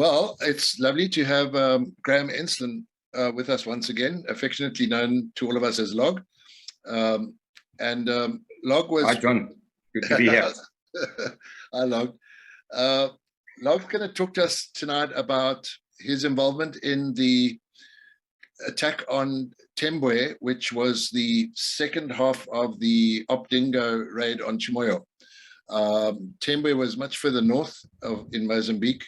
Well, it's lovely to have Graham Enslin with us once again, affectionately known to all of us as Log. Log was... Hi, John. Good to be here. Hi, Log. Log's going to talk to us tonight about his involvement in the attack on Tembue, which was the second half of the Dingo raid on Chimoio. Tembue was much further north in Mozambique,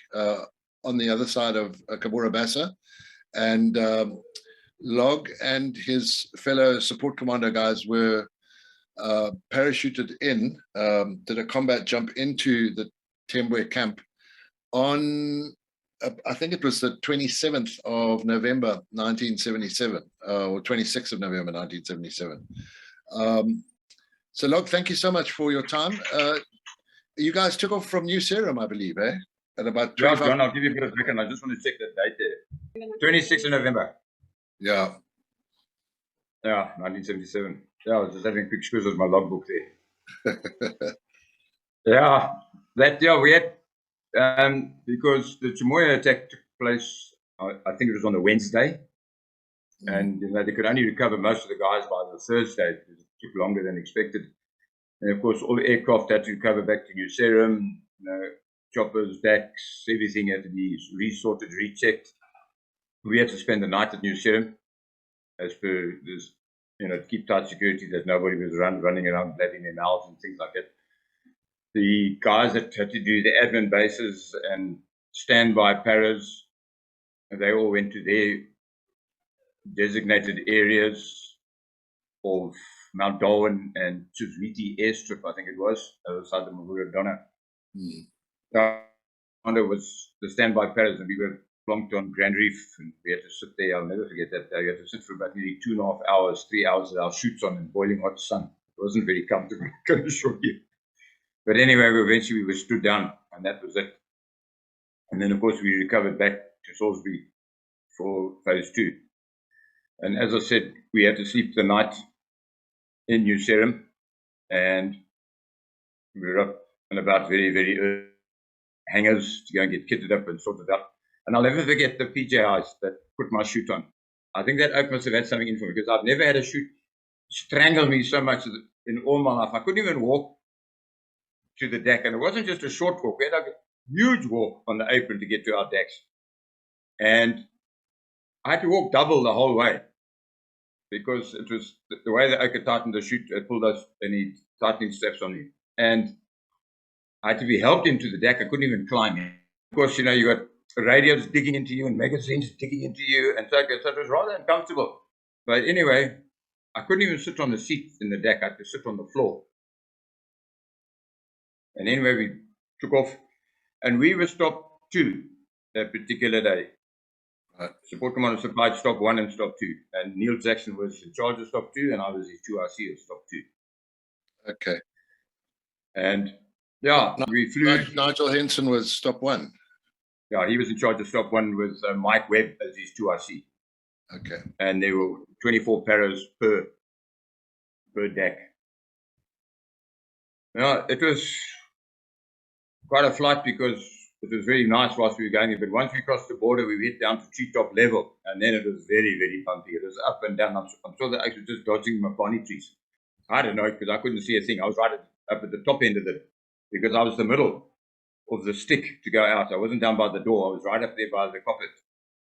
on the other side of Cabora Bassa, and Log and his fellow support commando guys were parachuted in, did a combat jump into the Tembue camp on, I think it was the 27th of November 1977, or 26th of November 1977. So Log, thank you so much for your time. You guys took off from New Serum, I believe, eh? At about 25... Yeah, John, I'll give you a bit of a second. I just want to check the date there. 26th of November. Yeah. Yeah, 1977. Yeah, I was just having quick squiz with my logbook there. We had, because the Chimoio attack took place, I think it was on the Wednesday, and they could only recover most of the guys by the Thursday because it took longer than expected. And of course, all the aircraft had to recover back to New Serum, choppers, decks, everything had to be resorted, rechecked. We had to spend the night at New Serum, as per this, to keep tight security, that nobody was running around blabbing their mouths and things like that. The guys that had to do the admin bases and standby paras, they all went to their designated areas of Mount Darwin and Chuzwiti airstrip, I think it was, outside the Mavuradona. Commando was the standby paras, and we were plonked on Grand Reef, and we had to sit there. I'll never forget that day. We had to sit for about nearly 2.5 hours, 3 hours with our chutes on in boiling hot sun. It wasn't very comfortable, I can assure you. But anyway, eventually we were stood down, and that was it. And then, of course, we recovered back to Salisbury for phase 2. And as I said, we had to sleep the night in New Serum, and we were up and about very, very early hangars to go and get kitted up and sorted up. And I'll never forget the PJ eyes that put my chute on. I think that oak must have had something in for me, because I've never had a chute strangle me so much in all my life. I couldn't even walk to the deck, and it wasn't just a short walk. We had a huge walk on the apron to get to our decks, and I had to walk double the whole way, because it was the way the oak had tightened the chute. It pulled us any tightening straps on me, and I had to be helped into the deck. I couldn't even climb in. Of course, you got radios digging into you and magazines digging into you, and so it was rather uncomfortable. But anyway, I couldn't even sit on the seat in the deck. I had to sit on the floor. And anyway, we took off, and we were stop 2 that particular day. Support Commando supplied stop 1 and stop 2, and Neil Jackson was in charge of stop 2, and I was his 2RC of stop 2. Okay. And we flew. Nigel Henson was stop 1. Yeah, he was in charge of stop 1 with Mike Webb as his 2RC. Okay. And there were 24 paras per deck. Yeah, it was quite a flight, because it was very nice whilst we were going. But once we crossed the border, we went down to treetop level, and then it was very, very bumpy. It was up and down. I'm sure that I was just dodging mapani trees. I don't know, because I couldn't see a thing. I was right up at the top end of it, because I was the middle of the stick to go out. I wasn't down by the door. I was right up there by the cockpit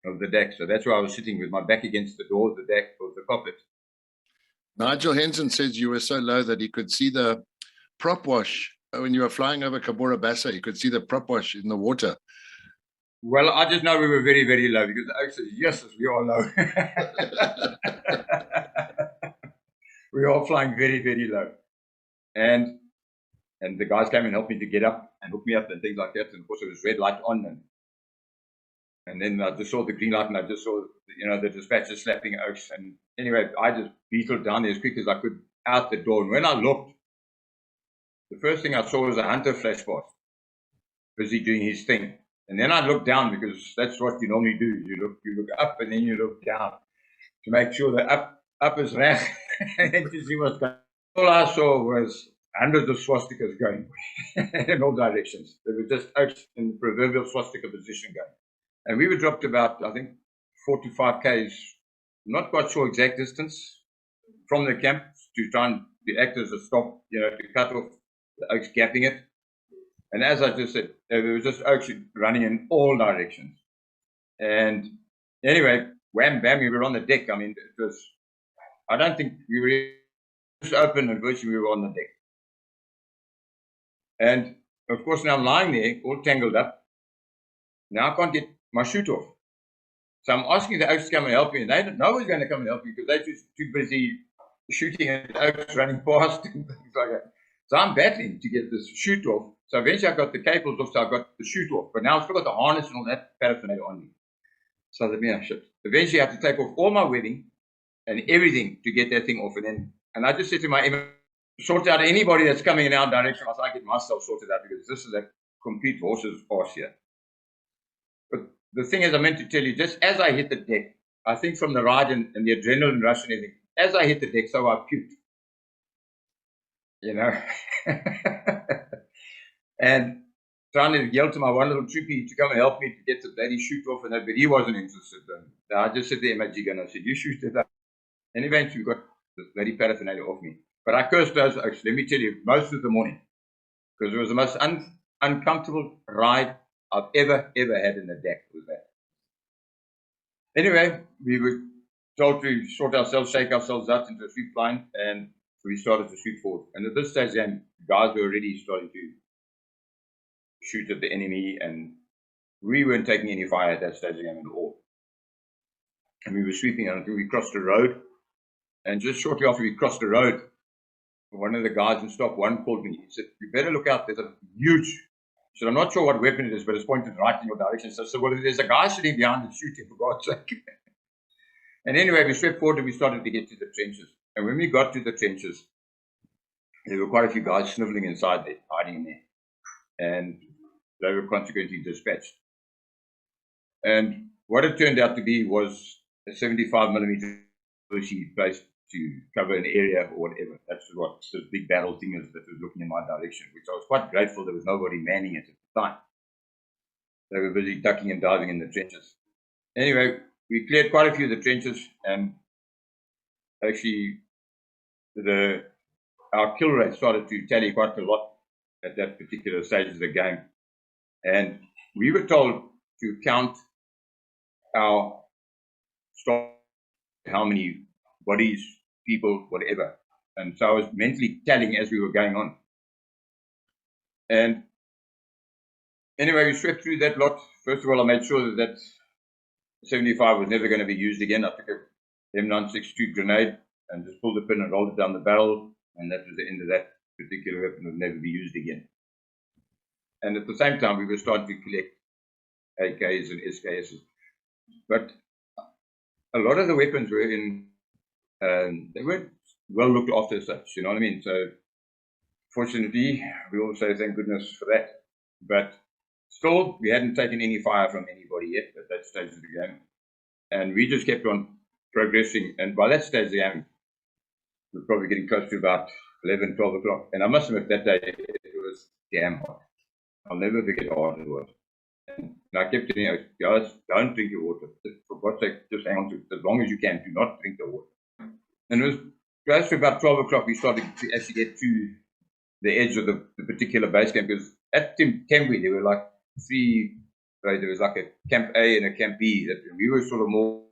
of the deck. So that's where I was sitting, with my back against the door of the deck of the cockpit. Nigel Henson says you were so low that he could see the prop wash. When you were flying over Cabora Bassa, you could see the prop wash in the water. Well, I just know we were very, very low, because the oak says, yes, we are low. We were all flying very, very low. And the guys came and helped me to get up and hook me up and things like that. And of course, it was red light on. And then I just saw the green light, and I just saw, the dispatchers slapping oaks. And anyway, I just beetled down there as quick as I could out the door. And when I looked, the first thing I saw was a hunter flash past, busy doing his thing. And then I looked down, because that's what you normally do. You look up, and then you look down to make sure that up is right and to see what's going on. All I saw was hundreds of swastikas going in all directions. There were just oaks in the proverbial swastika position going. And we were dropped about, I think, 4 to 5 k's, not quite sure exact distance from the camp to try and act as a stop, to cut off the oaks gapping it. And as I just said, there was just oaks running in all directions. And anyway, wham bam, we were on the deck. I mean, it was, I don't think we were just open and virtually we were on the deck. And of course, now I'm lying there, all tangled up. Now I can't get my chute off. So I'm asking the oaks to come and help me, and they don't know who's going to come and help me because they're just too busy shooting at oaks running past and things like that. So I'm battling to get this chute off. So eventually I got the cables off, so I got the chute off. But now I've still got the harness and all that paraphernalia on me. So I said, yeah, shit. Eventually I had to take off all my webbing and everything to get that thing off. And I just said to my sort out anybody that's coming in our direction. I said, I get myself sorted out because this is a complete horse's arse here. But the thing is, I meant to tell you, just as I hit the deck, I think from the ride and the adrenaline rush and everything, as I hit the deck, so I puked. And trying to yell to my one little troopy to come and help me to get the bloody chute off and that, but he wasn't interested. And I just said to the MAG gun, I said, you shoot it up. And eventually we got the bloody paraphernalia off me. But I cursed those oaks, let me tell you, most of the morning. Because it was the most uncomfortable ride I've ever had in the deck, was that. Anyway, we were told to sort ourselves, shake ourselves out into a sweep line, and we started to shoot forward. And at this stage, then, guys were already starting to shoot at the enemy, and we weren't taking any fire at that stage again at all. And we were sweeping until we crossed the road. And just shortly after we crossed the road, one of the guys in Stop 1 called me. He said, you better look out, there's a huge, he said, I'm not sure what weapon it is, but it's pointed right in your direction. So I said, well, there's a guy sitting behind and shooting, for God's sake. And anyway, we swept forward and we started to get to the trenches. And when we got to the trenches, there were quite a few guys sniveling inside there, hiding in there. And they were consequently dispatched. And what it turned out to be was a 75mm bushy placed to cover an area or whatever. That's what the big battle thing is that was looking in my direction, which I was quite grateful there was nobody manning it at the time. They were busy ducking and diving in the trenches. Anyway, we cleared quite a few of the trenches, and actually our kill rate started to tally quite a lot at that particular stage of the game. And we were told to count our stock, how many bodies, people, whatever. And so I was mentally tallying as we were going on. And anyway, we swept through that lot. First of all, I made sure that 75 was never going to be used again. I took a M962 grenade and just pulled the pin and rolled it down the barrel. And that was the end of that particular weapon. It would never be used again. And at the same time, we were starting to collect AKs and SKSs. But a lot of the weapons were they weren't well looked after as such, you know what I mean? So fortunately, we all say thank goodness for that. But still, we hadn't taken any fire from anybody yet at that stage of the game. And we just kept on progressing. And by that stage of the game, we were probably getting close to about 11, 12 o'clock. And I must admit, that day, it was damn hot. I'll never forget how hot it was. And I kept telling you, guys, don't drink your water. For God's sake, just hang on to it. As long as you can, do not drink the water. And it was close to about 12 o'clock, we started to actually get to the edge of the particular base camp. Because at Tembue, there were like three, right? There was like a Camp A and a Camp B. That we were sort of more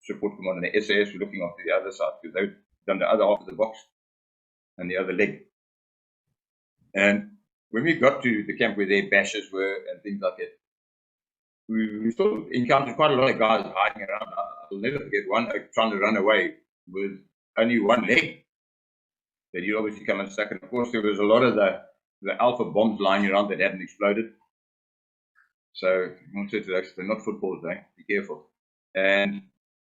support command, and the SAS were looking after the other side because they'd done the other half of the box and the other leg. And when we got to the camp where their bashes were and things like that, we still encountered quite a lot of guys hiding around. I'll never forget one trying to run away with only one leg that he'd obviously come and stuck. And of course, there was a lot of the alpha bombs lying around that hadn't exploded. So I said to those, they're not footballs, eh? Be careful. And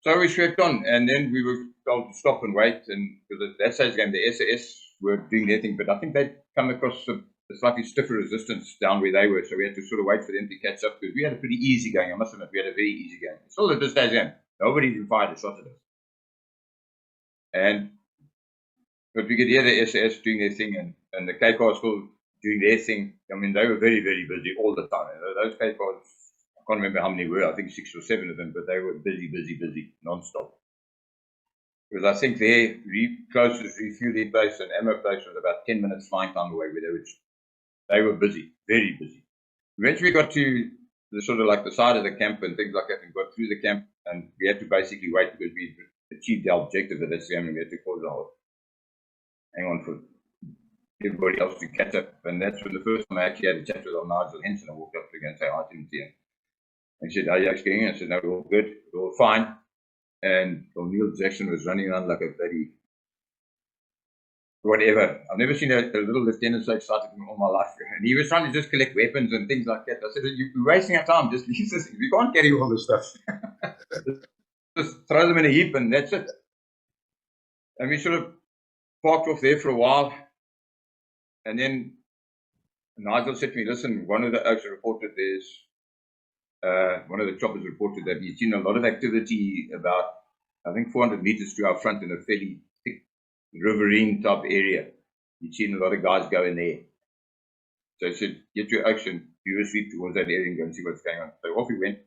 so we swept on, and then we were told to stop and wait. And because at that stage game, the SAS were doing their thing, but I think they'd come across a slightly stiffer resistance down where they were, so we had to sort of wait for them to catch up, because we had a pretty easy going. I must admit, we had a very easy game. Still at this stage game, nobody even fired a shot at us. But we could hear the SAS doing their thing, and the K cars still doing their thing. I mean, they were very, very busy all the time. Those K cars, can't remember how many were, I think 6 or 7 of them, but they were busy, non-stop. Because I think their closest refueling base and ammo place was about 10 minutes flying time away, where they were busy, very busy. Eventually we got to the sort of like the side of the camp and things like that, and got through the camp, and we had to basically wait because we achieved our objective at that time, and we had to close our hang on for everybody else to catch up. And that's when the first time I actually had a chat with Nigel Henson. I walked up to him and said, "Hi, Tim." And he said, "How are you actually getting?" I said, "No, we're all good, we're all fine." And Neil Jackson was running around like a bloody whatever. I've never seen a little lieutenant so excited in all my life. And he was trying to just collect weapons and things like that. I said, "You're wasting our time. Just leave this. We can't carry all this stuff. Just throw them in a heap and that's it." And we sort of parked off there for a while. And then Nigel said to me, "Listen, one of the oaks reported one of the choppers reported that he's seen a lot of activity about, I think, 400 meters to our front in a fairly thick riverine type area. He'd seen a lot of guys go in there." So I said, "Get your action, do a sweep towards that area and go and see what's going on." So off we went.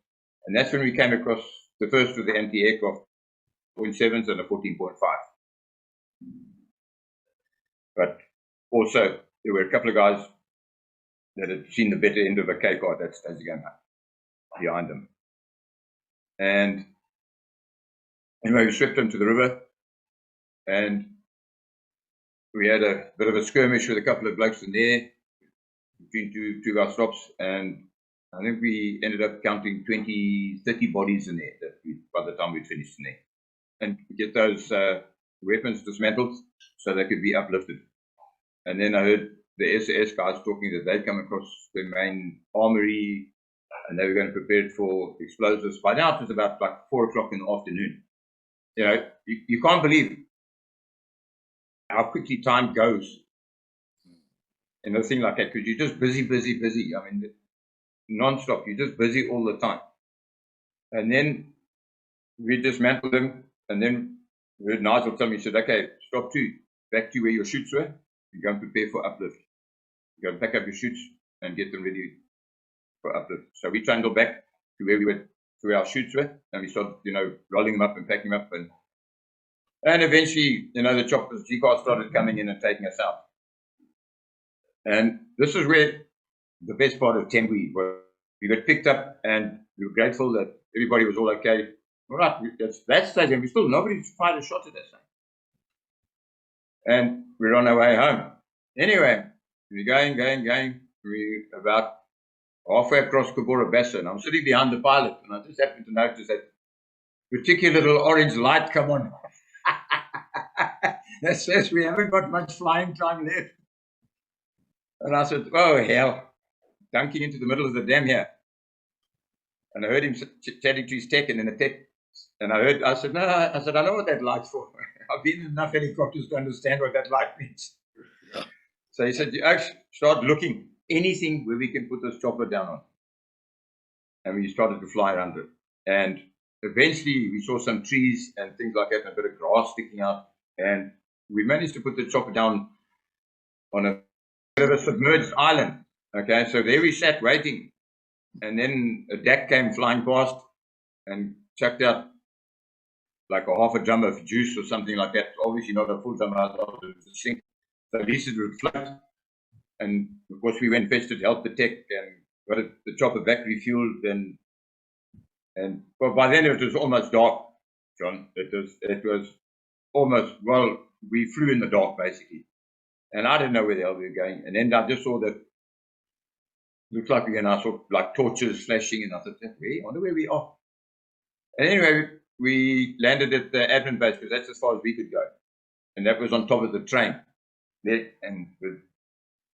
And that's when we came across the first of the anti-aircraft 0.7s and a 14.5. But also, there were a couple of guys that had seen the better end of a K-card that stage again behind them. And anyway, we swept into the river, and we had a bit of a skirmish with a couple of blokes in there between two of our stops, and I think we ended up counting 30 bodies in there by the time we finished in there. And get those weapons dismantled so they could be uplifted. And then I heard the SAS guys talking that they'd come across the main armory and they were going to prepare it for explosives. By now it was about like 4 o'clock in the afternoon. You know, you can't believe how quickly time goes in a thing like that, because you're just busy. I mean, non-stop, you're just busy all the time. And then we dismantled them, and then we heard Nigel tell me, he said, "Okay, stop too, back to where your chutes were, you go and prepare for uplift. You go and pack up your chutes and get them ready for uplift." So we trundled back to where our chutes were, and we started, you know, rolling them up and packing them up, and eventually, you know, the choppers, G-cars started coming in and taking us out. And this is where the best part of Tembue was. We got picked up, and we were grateful that everybody was all okay. All right, that's that stage, and we still, nobody fired a shot at us. And we're on our way home. Anyway, we're going. We're about halfway across Kabora Bassa, and I'm sitting behind the pilot, and I just happened to notice that particular little orange light come on. That says we haven't got much flying time left. And I said, "Oh, hell, dunking into the middle of the dam here." And I heard him chatting to his tech, and then the tech, and I said, "No," I said, "I know what that light's for. I've been in enough helicopters to understand what that light means." Yeah. So he said, "You actually start looking anything where we can put this chopper down on." And we started to fly around it. And eventually we saw some trees and things like that, and a bit of grass sticking out. And we managed to put the chopper down on a bit of a submerged island. Okay, so there we sat waiting. And then a DAC came flying past and chucked out like a half a drum of juice or something like that. Obviously not a full drum, it was a sink. So at least it would float. And of course we went fetched it, helped the tech, and got the chopper back refueled. And well, by then it was almost dark, John. It was almost, well, we flew in the dark basically. And I didn't know where the hell we were going. And then I just saw that, looked like we were, and I saw like torches flashing, and I thought, "Hey, I wonder where we are." And anyway, we landed at the admin base, because that's as far as we could go. And that was on top of the train there, and with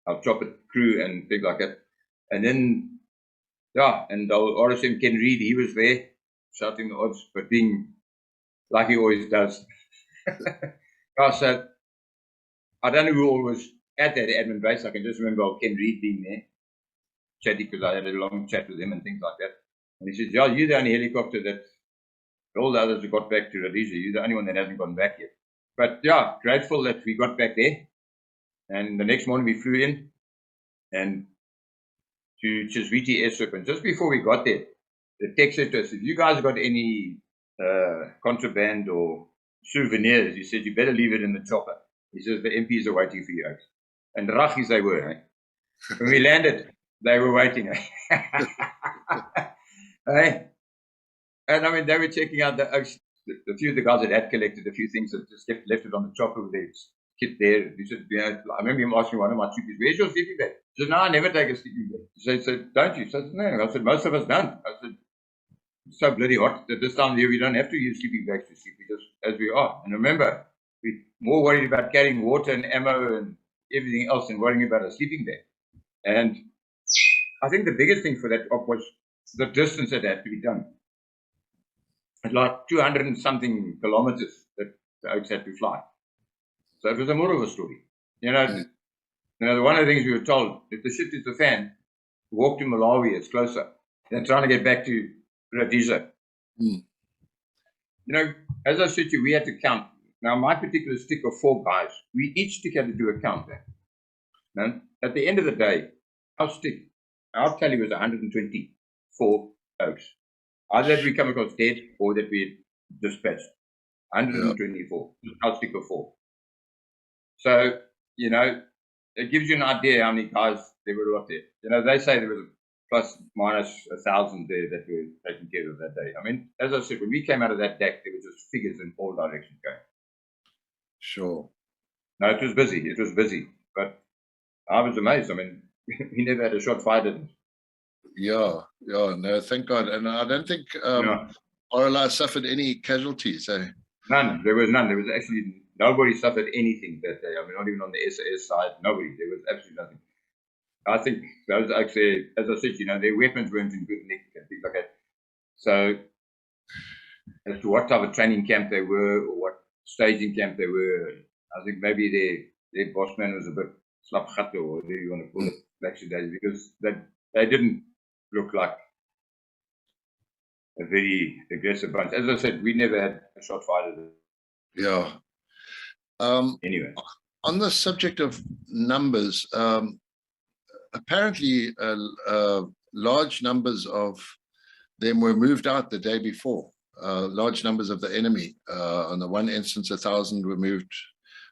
our chopper crew and things like that. And then, yeah, and the RSM Ken Reed, he was there shouting the odds, but being like he always does. So I don't know who all was at that admin base. I can just remember Ken Reed being there, chatting, because I had a long chat with him and things like that. And he said, "Yeah, you're the only helicopter that all the others have got back to Rhodesia. You're the only one that hasn't gone back yet." But yeah, grateful that we got back there. And the next morning we flew in and to Chisviti airstrip. And just before we got there, the text said to us, if you guys got any contraband or souvenirs, he said, you better leave it in the chopper. He says, the MPs are waiting for you. And rachis they were. Eh? When we landed, they were waiting. Eh? And I mean, they were checking out a few of the guys that had collected a few things that just left it on the chopper with their kit there. He said, I remember him asking one of my troopies, where's your sleeping bag? He said, no, I never take a sleeping bag. He said, don't you? I said, no. I said, most of us don't. I said, it's so bloody hot at this time of year, we don't have to use sleeping bags to sleep. We just, as we are. And remember, we're more worried about carrying water and ammo and everything else than worrying about a sleeping bag. And I think the biggest thing for that op was the distance that had to be done. It's like 200 and something kilometers that the oaks had to fly. So it was a more of a story. You know, one of the things we were told, if the shit is the fan, walk to Malawi, it's closer. Then trying to get back to Rhodesia. You know, as I said to you, we had to count. Now, my particular stick of 4 guys, we each stick had to do a count there. And at the end of the day, our tally was 124 oaks. Either that we come across dead or that we dispatched. 124. Our stick of 4. So, you know, it gives you an idea how many guys there were out there. You know, they say there was plus minus 1,000 there that were taken care of that day. I mean, as I said, when we came out of that deck, there were just figures in all directions going. Sure. No, it was busy. It was busy. But I was amazed. I mean, we never had a shot fired. Yeah, no, thank God. And I don't think RLI suffered any casualties. Eh? None. There was none. There was actually nobody suffered anything that day. I mean, not even on the SAS side. Nobody. There was absolutely nothing. I think those actually, as I said, you know, their weapons weren't in good nick and things like that. So, as to what type of training camp they were or what staging camp they were, I think maybe their boss man was a bit slapgatte or whatever you want to call it back to days, because they didn't look like a very aggressive bunch. As I said, we never had a shot fired. Yeah. Anyway, on the subject of numbers, apparently large numbers of them were moved out the day before. Large numbers of the enemy. On the one instance, 1,000 were moved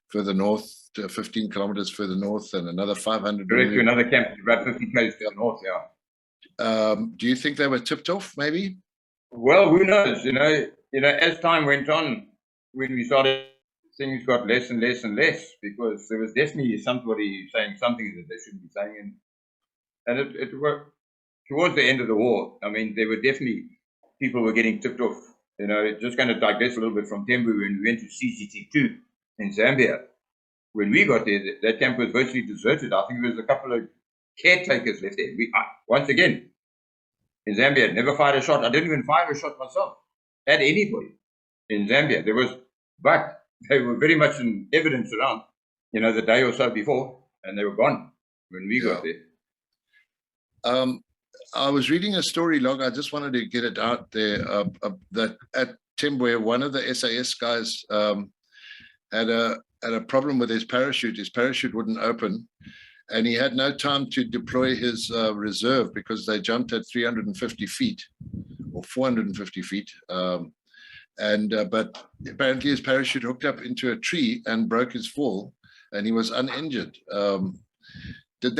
further north, 15 kilometers further north, and another 500. Direct to another camp, about 50 km to the north, yeah. Do you think they were tipped off, maybe? Well, who knows? You know, as time went on, when we started, things got less and less and less, because there was definitely somebody saying something that they shouldn't be saying, and it worked. Towards the end of the war, I mean, there were definitely people were getting tipped off. You know, just going to digress a little bit from Tembue, when we went to CGT2 in Zambia. When we got there, that camp was virtually deserted. I think there was a couple of caretakers left there. Once again, in Zambia, never fired a shot. I didn't even fire a shot myself at anybody in Zambia. But they were very much in evidence around, you know, the day or so before, and they were gone when we got there. I was reading a story log. I just wanted to get it out there that at Tembue, one of the SAS guys had a problem with his parachute. His parachute wouldn't open, and he had no time to deploy his reserve because they jumped at 350 feet or 450 feet. But apparently his parachute hooked up into a tree and broke his fall, and he was uninjured. Did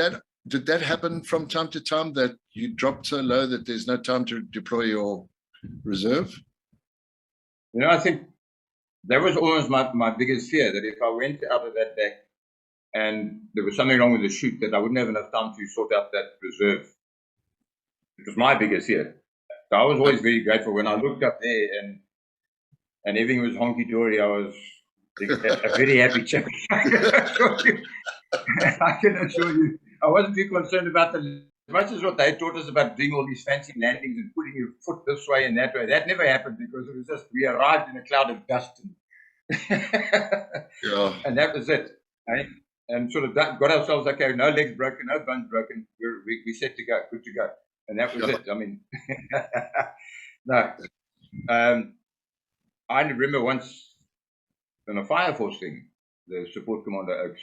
that happen from time to time, that you dropped so low that there's no time to deploy your reserve? You know, I think that was almost my biggest fear, that if I went out of that deck and there was something wrong with the chute, that I wouldn't have enough time to sort out that reserve. It was my biggest fear. So I was always very grateful when I looked up there and everything was honky-dory. I was a very happy chap. I can assure you. I wasn't too concerned about as much as what they taught us about doing all these fancy landings and putting your foot this way and that way. That never happened, because it was just, we arrived in a cloud of dust. And that was it. Right? And sort of got ourselves, okay, no legs broken, no bones broken. We set to go, good to go. And that was it. I mean, no. I remember once on a fire force thing, the support commander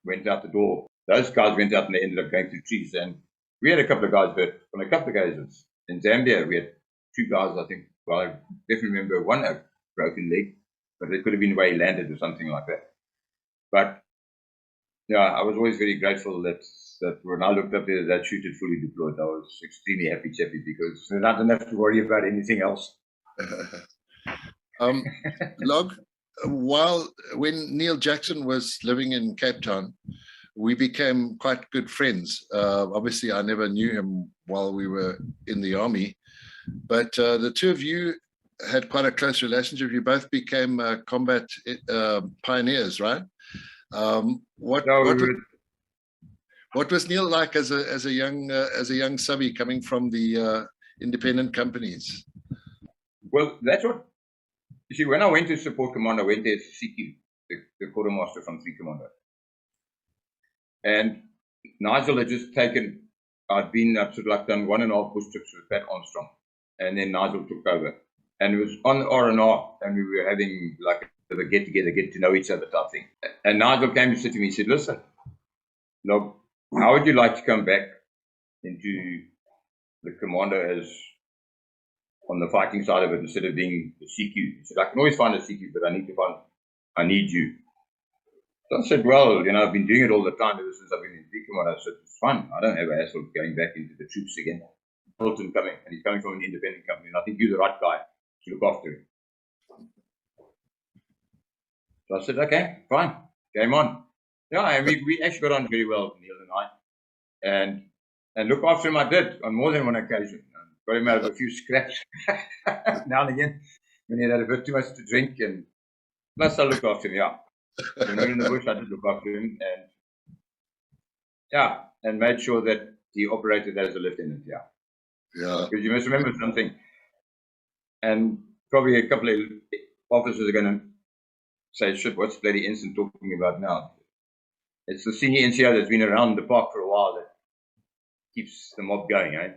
went out the door. Those guys went out and they ended up going through trees, and we had a couple of guys hurt on a couple of occasions. in Zambia, we had 2 guys, I think. Well, I definitely remember one a broken leg, but it could have been the way he landed or something like that. But yeah, I was always very grateful that when I looked up there, that chute had fully deployed. I was extremely happy, Chappie, because then I didn't have to worry about anything else. Log, when Neil Jackson was living in Cape Town, we became quite good friends. Obviously, I never knew him while we were in the army, but the two of you had quite a close relationship. You both became combat pioneers, right? What was Neil like as a young subby coming from the independent companies? Well, that's what you see. When I went to support Commando, I went there as CQ, the quartermaster from 3 Commando, and Nigel had just taken. I'd been up to like done 1.5 bush trips with Pat Armstrong, and then Nigel took over, and it was on the R&R, and we were having like a get together, get to know each other type thing. And Nigel came to sit to me. He said, "Listen, look, how would you like to come back into the Commando as on the fighting side of it instead of being the CQ?" He said, "I can always find a CQ, but I need you." So I said, "Well, I've been doing it all the time ever since I've been in the Commando." I said, "It's fun. I don't have a hassle going back into the troops again." Hilton coming, and he's coming from an independent company, and I think you're the right guy to look after him. So I said, "Okay, fine, game on." Yeah, and we actually got on very well, Neil and I, and look after him I did on more than one occasion. Got him out of a few scraps now and again when he had a bit too much to drink, and plus I looked after him. Yeah, when we were in the bush, I did look after him, and made sure that he operated as a lieutenant. Yeah, because you must remember something, and probably a couple of officers are going to say, "Shit, what's bloody Enslin talking about now?" It's the senior NCO that's been around the park for a while that keeps the mob going, eh?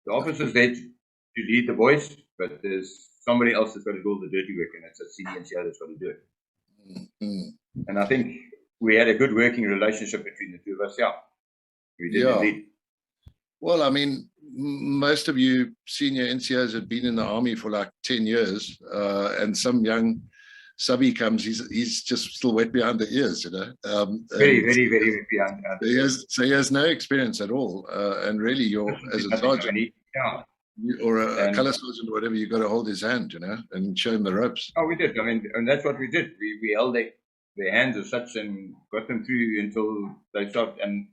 The officer's there to lead the boys, but there's somebody else that's got to do all the dirty work, and it's a senior NCO that's got to do it. Mm-hmm. And I think we had a good working relationship between the two of us. Yeah, we did indeed. Well, I mean, most of you senior NCOs had been in the army for like 10 years, and some young subby comes, he's just still wet behind the ears, Very, very, very wet behind the ears. So he has no experience at all, and really you're, as a sergeant, or a colour sergeant or whatever, you've got to hold his hand, and show him the ropes. Oh, we did. I mean, and that's what we did. We held their hands as such and got them through until they stopped, and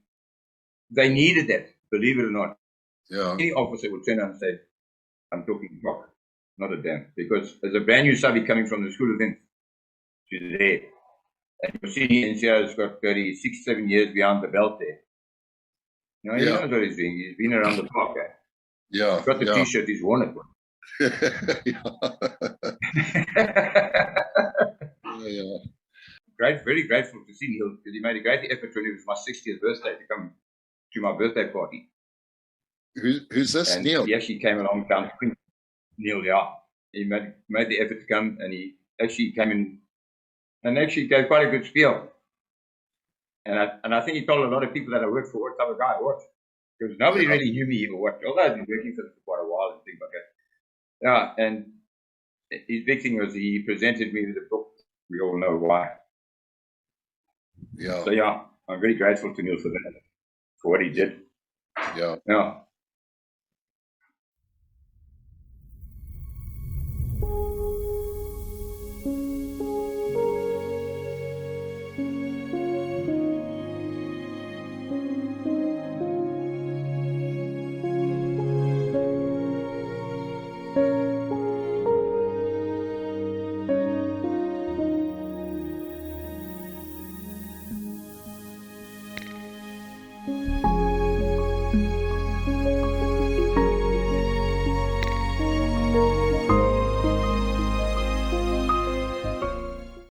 they needed that, believe it or not. Yeah. Any officer would turn around and say, "I'm talking rock, not a damn," because as a brand new subby coming from the school of events, she's there, and your senior NCO has got 36, 7 years behind the belt there. He knows what he's doing. He's been around the park. Eh? Yeah. He's got the T-shirt. He's worn it. Great, very grateful to see Neil, because he made a great effort when it was my 60th birthday to come to my birthday party. Who's this? And Neil? He actually came along down to Queen. Neil, yeah. He made the effort to come, and he actually came in and actually gave quite a good spiel. And I think he told a lot of people that I worked for what type of guy I was. Because nobody really knew me or what, although I've been working for them for quite a while and things like that. Yeah, and his big thing was he presented me with a book. We all know why. Yeah. So yeah, I'm very grateful to Neil for that, for what he did. Yeah. Yeah.